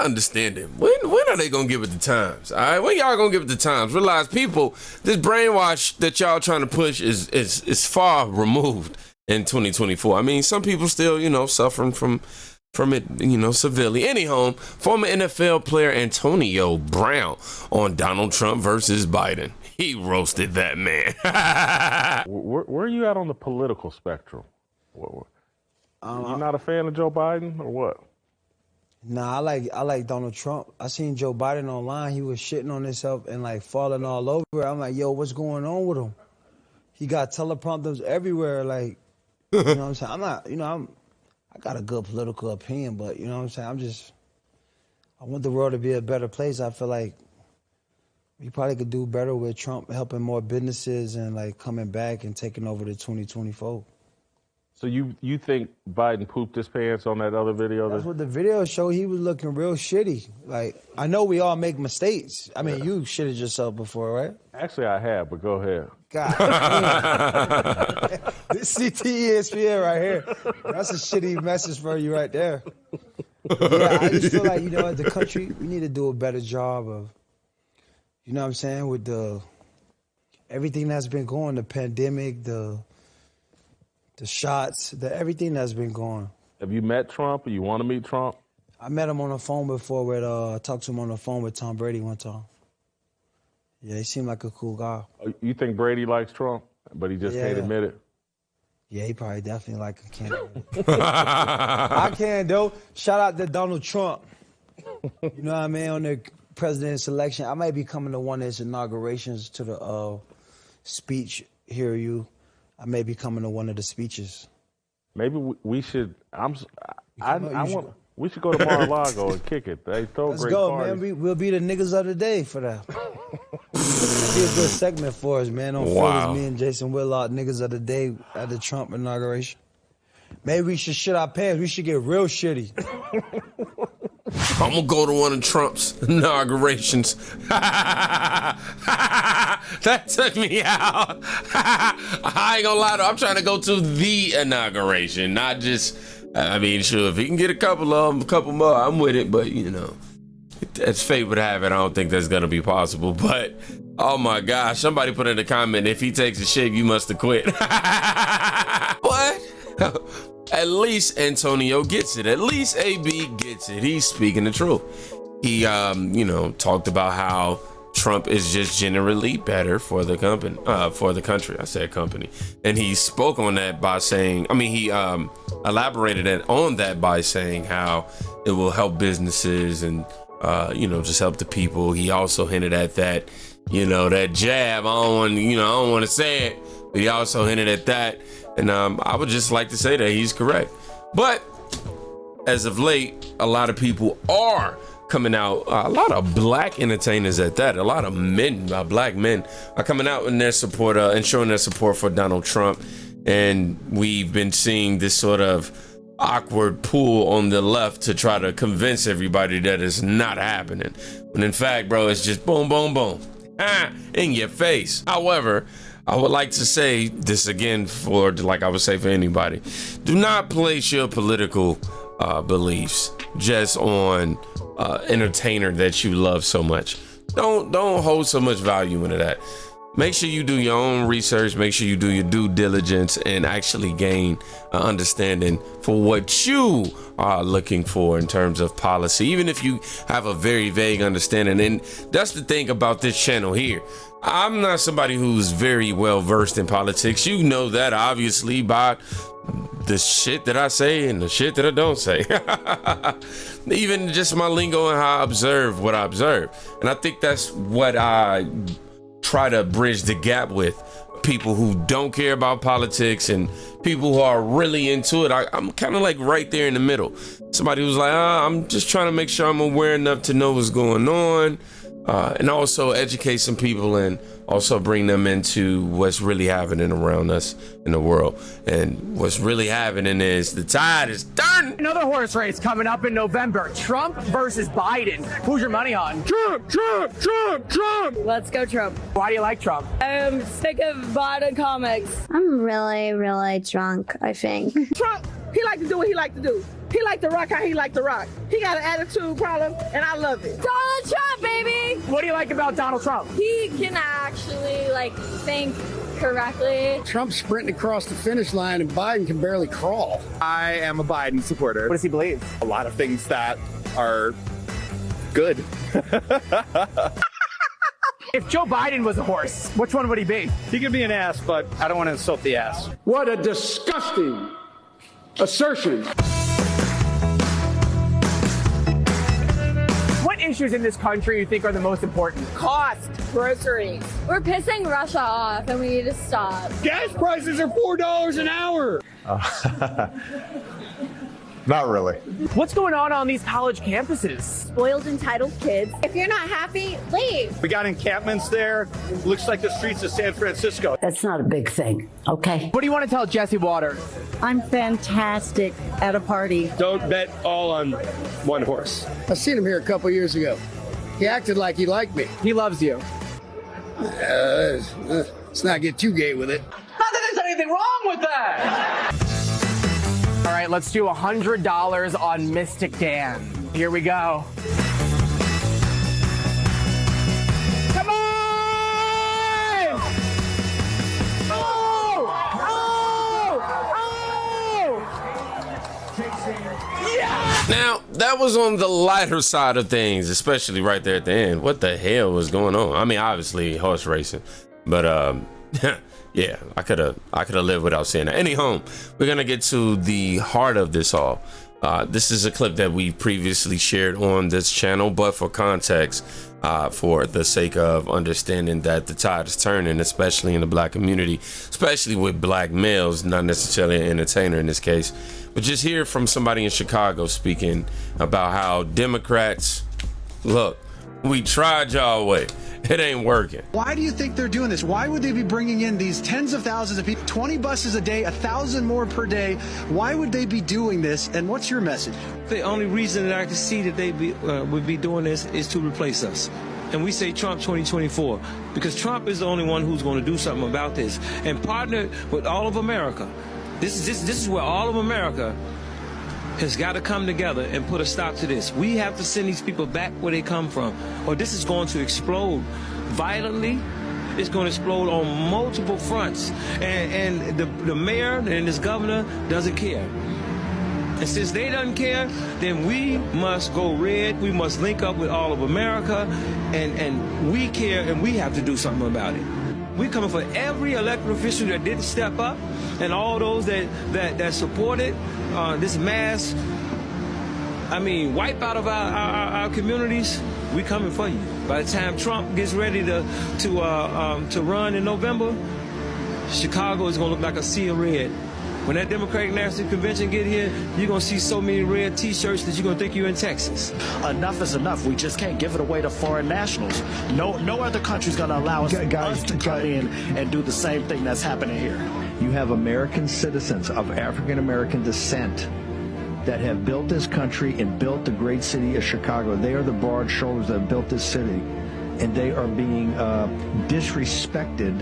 not understanding. When are they gonna give it the times? All right, when y'all gonna give it the times? Realize people, this brainwash that y'all trying to push is far removed in 2024. I mean, some people still, you know, suffering from it, you know, severely. Anyhow, former NFL player Antonio Brown on Donald Trump versus Biden. He roasted that man. Where are you at on the political spectrum? You're not a fan of Joe Biden or what? Nah, I like Donald Trump. I seen Joe Biden online. He was shitting on himself and like falling all over. I'm like, yo, what's going on with him? He got teleprompters everywhere. Like, you know what I'm saying? I'm not, you know, I got a good political opinion, but you know what I'm saying? I want the world to be a better place. I feel like we probably could do better with Trump helping more businesses and like coming back and taking over the 2024. So you think Biden pooped his pants on that other video? That's what the video showed. He was looking real shitty. Like, I know we all make mistakes. I mean, you shitted yourself before, right? Actually, I have, but go ahead. God. This CTESPN right here. That's a shitty message for you right there. Yeah, I just feel like, you know, as the country, we need to do a better job of, you know what I'm saying, with everything that's been going, the pandemic, the shots, everything that's been going. Have you met Trump or you want to meet Trump? I met him on the phone before I talked to him on the phone with Tom Brady one time. Yeah, he seemed like a cool guy. You think Brady likes Trump, but he just can't admit it? Yeah, he probably definitely like a candidate. I can, though. Shout out to Donald Trump. You know what I mean? On the president's election, I might be coming to one of his inaugurations to the speech, hear you. I may be coming to one of the speeches. Maybe we should. We should go to Mar-a-Lago and kick it. They throw Let's great go, parties. man. We'll be the niggas of the day for that. That'd be a good segment for us, man. On Phillies, me and Jason Whitlock, niggas of the day at the Trump inauguration. Maybe we should shit our pants. We should get real shitty. I'm gonna go to one of Trump's inaugurations. That took me out. I ain't gonna lie though, I'm trying to go to the inauguration, not just, I mean, sure, if he can get a couple of them, a couple more, I'm with it, but you know, as fate would have it, I don't think that's gonna be possible. But oh my gosh, somebody put in a comment, if he takes a shit, you must have quit. What? At least Antonio gets it. At least AB gets it. He's speaking the truth. He, you know, talked about how Trump is just generally better for the company, for the country. I said company, and he spoke on that by saying, I mean, he elaborated on that by saying how it will help businesses and, you know, just help the people. He also hinted at that, you know, that jab. I don't want to say it, but he also hinted at that. And I would just like to say that he's correct. But as of late, a lot of people are coming out, a lot of black entertainers at that, a lot of men, black men are coming out in their support and showing their support for Donald Trump. And we've been seeing this sort of awkward pull on the left to try to convince everybody that it's not happening. When in fact, bro, it's just boom, boom, boom, in your face. However, I would like to say this again like I would say for anybody. Do not place your political beliefs just on entertainer that you love so much. Don't hold so much value into that. Make sure you do your own research. Make sure you do your due diligence and actually gain an understanding for what you are looking for in terms of policy, even if you have a very vague understanding. And that's the thing about this channel here. I'm not somebody who's very well versed in politics. You know that obviously by the shit that I say and the shit that I don't say. Even just my lingo and how I observe what I observe. And I think that's what I try to bridge the gap with people who don't care about politics and people who are really into it. I'm kind of like right there in the middle. Somebody who's like, I'm just trying to make sure I'm aware enough to know what's going on. And also educate some people and also bring them into what's really happening around us in the world. And what's really happening is the tide is turning. Another horse race coming up in November. Trump versus Biden. Who's your money on? Trump, Trump, Trump, Trump. Let's go Trump. Why do you like Trump? I'm sick of Biden comics. I'm really, really drunk, I think. Trump, he like to do what he like to do. He like The Rock how he like The Rock. He got an attitude problem, and I love it. Donald Trump, baby! What do you like about Donald Trump? He can actually, like, think correctly. Trump's sprinting across the finish line, and Biden can barely crawl. I am a Biden supporter. What does he believe? A lot of things that are good. If Joe Biden was a horse, which one would he be? He could be an ass, but I don't want to insult the ass. What a disgusting assertion. What issues in this country you think are the most important? Cost, groceries. We're pissing Russia off and we need to stop. Gas prices are $4 an hour. Not really. What's going on these college campuses? Spoiled, entitled kids. If you're not happy, leave. We got encampments there. Looks like the streets of San Francisco. That's not a big thing, okay? What do you want to tell Jesse Waters? I'm fantastic at a party. Don't bet all on one horse. I seen him here a couple years ago. He acted like he liked me. He loves you. Let's not get too gay with it. Not that there's anything wrong with that! All right, let's do $100 on Mystic Dan. Here we go. Come on! Oh! Yeah! Now, that was on the lighter side of things, especially right there at the end. What the hell was going on? I mean, obviously horse racing, but yeah, I could have lived without seeing that. Anyhow, we're gonna get to the heart of this all. This is a clip that we previously shared on this channel, but for context, for the sake of understanding that the tide is turning, especially in the black community, especially with black males, not necessarily an entertainer in this case, but just hear from somebody in Chicago speaking about how Democrats, look, we tried y'all way. It ain't working. Why do you think they're doing this? Why would they be bringing in these tens of thousands of people, 20 buses a day, 1,000 more per day? Why would they be doing this? And what's your message? The only reason that I can see that they would be doing this is to replace us. And we say Trump 2024 because Trump is the only one who's going to do something about this and partner with all of America. This is where all of America has got to come together and put a stop to this. We have to send these people back where they come from, or this is going to explode violently. It's going to explode on multiple fronts. And the mayor and this governor doesn't care. And since they doesn't care, then we must go red. We must link up with all of America, and we care, and we have to do something about it. We're coming for every elected official that didn't step up, and all those that supported this mass, wipe out of our communities. We coming for you. By the time Trump gets ready to run in November, Chicago is gonna look like a sea of red. When that Democratic National Convention get here, you're going to see so many red T-shirts that you're going to think you're in Texas. Enough is enough. We just can't give it away to foreign nationals. No other country's going to allow us to come in and do the same thing that's happening here. You have American citizens of African-American descent that have built this country and built the great city of Chicago. They are the broad shoulders that have built this city, and they are being disrespected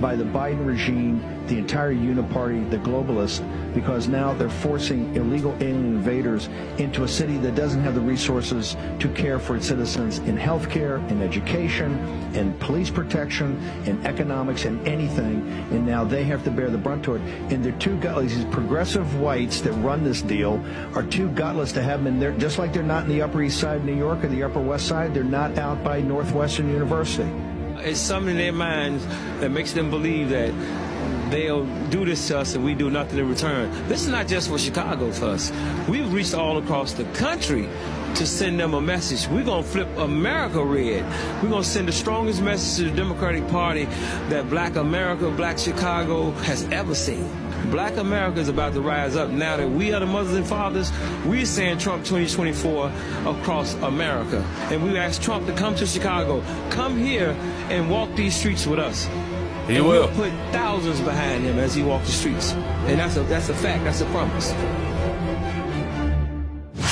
by the Biden regime, the entire uniparty, the globalists, because now they're forcing illegal alien invaders into a city that doesn't have the resources to care for its citizens in healthcare, in education, in police protection, in economics, and anything. And now they have to bear the brunt to it. And they're too gutless. These progressive whites that run this deal are too gutless to have them in there, just like they're not in the Upper East Side of New York or the Upper West Side. They're not out by Northwestern University. It's something in their minds that makes them believe that they'll do this to us and we do nothing in return. This is not just for Chicago for us. We've reached all across the country to send them a message. We're going to flip America red. We're going to send the strongest message to the Democratic Party that black America, black Chicago has ever seen. Black America is about to rise up. Now that we are the mothers and fathers, we're saying Trump 2024 across America. And we asked Trump to come to Chicago, come here and walk these streets with us. He will. We'll put thousands behind him as he walks the streets. And that's a fact, that's a promise.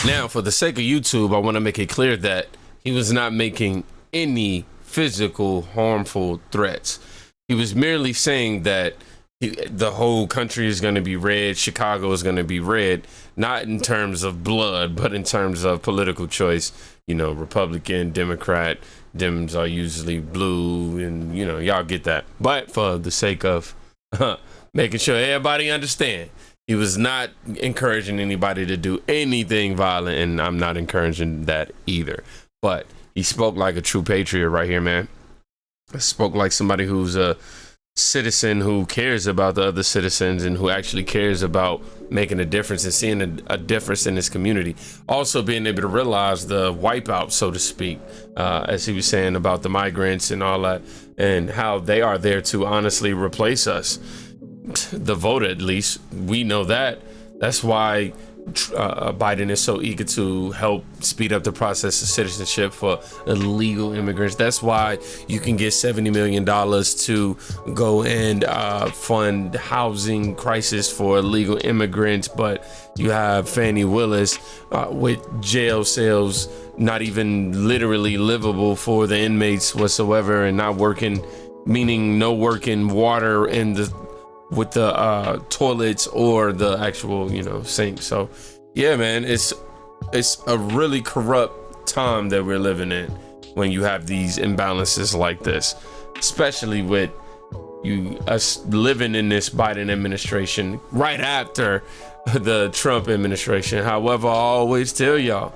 Now, for the sake of YouTube, I want to make it clear that he was not making any physical harmful threats. He was merely saying that the whole country is going to be red. Chicago is going to be red, not in terms of blood, but in terms of political choice. You know, Republican, Democrat, Dems are usually blue, and you know, y'all get that. But for the sake of making sure everybody understand, he was not encouraging anybody to do anything violent, and I'm not encouraging that either. But he spoke like a true patriot right here, man. Spoke like somebody who's a citizen who cares about the other citizens and who actually cares about making a difference and seeing a difference in his community. Also being able to realize the wipeout, so to speak, as he was saying about the migrants and all that, and how they are there to honestly replace us. The vote, at least, we know that. That's why Biden is so eager to help speed up the process of citizenship for illegal immigrants. That's why you can get $70 million to go and fund housing crisis for illegal immigrants, but you have Fannie Willis with jail cells not even literally livable for the inmates whatsoever, and not working, meaning no working water in the with the toilets or the actual, you know, sink. So yeah, man, it's a really corrupt time that we're living in when you have these imbalances like this, especially with us living in this Biden administration right after the Trump administration. However, I always tell y'all,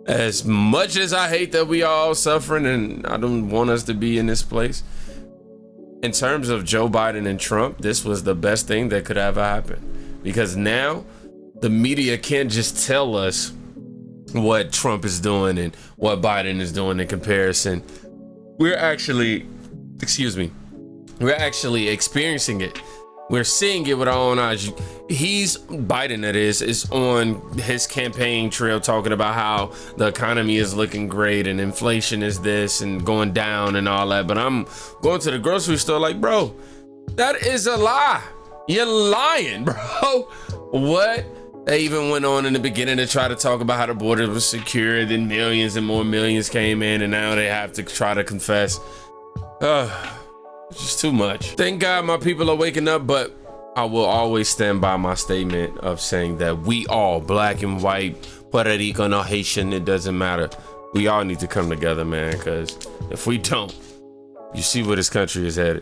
as much as I hate that we all suffering and I don't want us to be in this place, in terms of Joe Biden and Trump, this was the best thing that could ever happen, because now the media can't just tell us what Trump is doing and what Biden is doing in comparison. We're actually experiencing it. We're seeing it with our own eyes. Biden, that is on his campaign trail talking about how the economy is looking great and inflation is this and going down and all that. But I'm going to the grocery store like, bro, that is a lie. You're lying, bro. What? They even went on in the beginning to try to talk about how the border was secure, then millions and more millions came in, and now they have to try to confess. It's just too much. Thank God my people are waking up, but I will always stand by my statement of saying that we all, black and white, Puerto Rican or Haitian, it doesn't matter. We all need to come together, man, because if we don't, you see where this country is headed.